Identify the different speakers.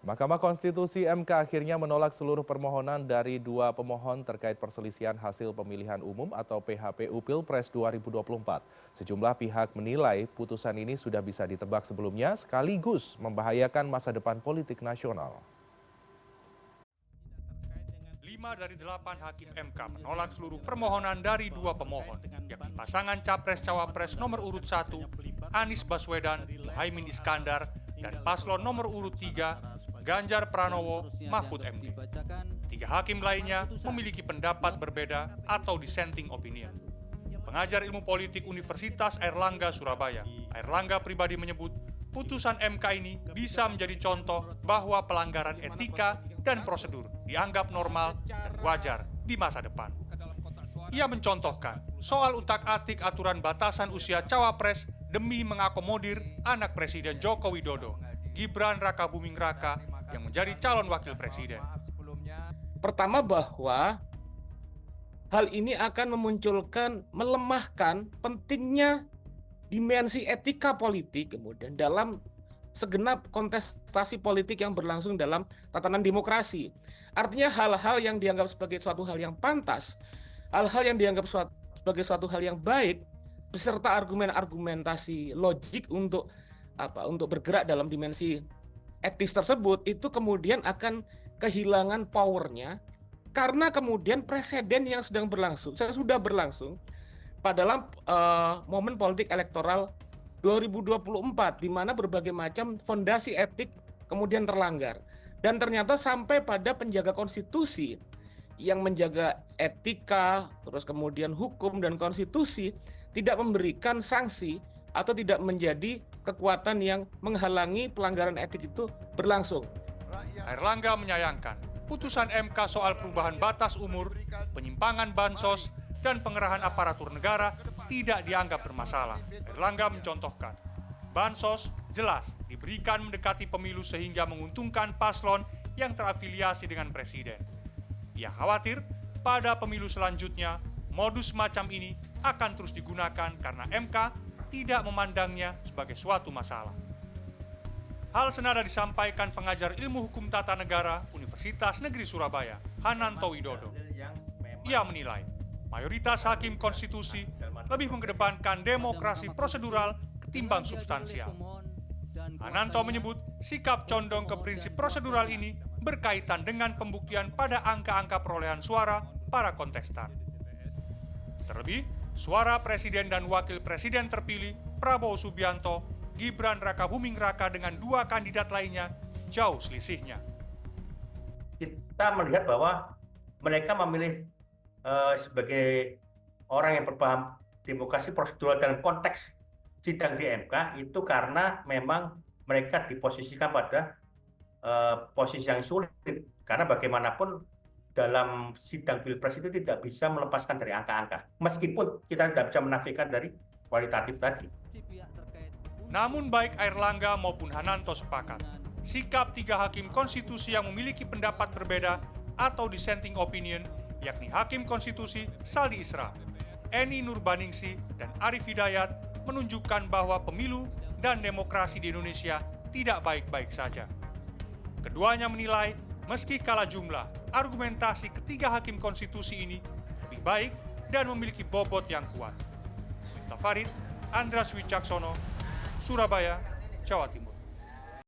Speaker 1: Mahkamah Konstitusi MK akhirnya menolak seluruh permohonan dari dua pemohon terkait perselisihan hasil pemilihan umum atau PHPU Pilpres 2024. Sejumlah pihak menilai putusan ini sudah bisa ditebak sebelumnya sekaligus membahayakan masa depan politik nasional.
Speaker 2: 5 dari 8 hakim MK menolak seluruh permohonan dari dua pemohon, yakni pasangan Capres-Cawapres nomor urut 1, Anies Baswedan, Muhaimin Iskandar, dan paslon nomor urut 3, Ganjar Pranowo, Mahfud MD. 3 hakim lainnya memiliki pendapat berbeda atau dissenting opinion. Pengajar ilmu politik Universitas Airlangga Surabaya, Airlangga pribadi menyebut, putusan MK ini bisa menjadi contoh bahwa pelanggaran etika dan prosedur dianggap normal dan wajar di masa depan. Ia mencontohkan soal utak-atik aturan batasan usia cawapres demi mengakomodir anak Presiden Joko Widodo, Gibran Rakabuming Raka, yang menjadi calon wakil presiden.
Speaker 3: Pertama, bahwa hal ini akan melemahkan pentingnya dimensi etika politik kemudian dalam segenap kontestasi politik yang berlangsung dalam tatanan demokrasi. Artinya hal-hal yang dianggap sebagai suatu hal yang pantas, hal-hal yang dianggap sebagai suatu hal yang baik, beserta argumentasi logik untuk bergerak dalam dimensi etis tersebut, itu kemudian akan kehilangan powernya karena kemudian presiden yang sudah berlangsung pada dalam momen politik elektoral 2024, di mana berbagai macam fondasi etik kemudian terlanggar. Dan ternyata sampai pada penjaga konstitusi yang menjaga etika, terus kemudian hukum dan konstitusi, tidak memberikan sanksi atau tidak menjadi kekuatan yang menghalangi pelanggaran etik itu berlangsung.
Speaker 2: Airlangga menyayangkan putusan MK soal perubahan batas umur, penyimpangan bansos, dan pengerahan aparatur negara tidak dianggap bermasalah. Airlangga mencontohkan, bansos jelas diberikan mendekati pemilu sehingga menguntungkan paslon yang terafiliasi dengan presiden. Ia khawatir pada pemilu selanjutnya modus semacam ini akan terus digunakan karena MK tidak memandangnya sebagai suatu masalah. Hal senada disampaikan pengajar ilmu hukum tata negara Universitas Negeri Surabaya, Hananto Widodo. Ia menilai mayoritas hakim konstitusi lebih mengedepankan demokrasi prosedural ketimbang substansial. Hananto menyebut sikap condong ke prinsip prosedural ini berkaitan dengan pembuktian pada angka-angka perolehan suara para kontestan. Terlebih, suara presiden dan wakil presiden terpilih Prabowo Subianto, Gibran Rakabuming Raka dengan dua kandidat lainnya jauh selisihnya.
Speaker 4: Kita melihat bahwa mereka memilih sebagai orang yang berpaham demokrasi prosedural dalam konteks sidang di MK itu karena memang mereka diposisikan pada posisi yang sulit, karena bagaimanapun dalam sidang pilpres itu tidak bisa melepaskan dari angka-angka, meskipun kita tidak bisa menafikan dari kualitatif tadi.
Speaker 2: Namun baik Airlangga maupun Hananto sepakat, sikap 3 hakim konstitusi yang memiliki pendapat berbeda atau dissenting opinion, yakni Hakim Konstitusi Saldi Isra, Eni Nurbaningsi, dan Arif Hidayat, menunjukkan bahwa pemilu dan demokrasi di Indonesia tidak baik-baik saja. Keduanya menilai, meski kalah jumlah, argumentasi ketiga hakim konstitusi ini lebih baik dan memiliki bobot yang kuat. Miftah Farid, Andras Wicaksono, Surabaya, Jawa Timur.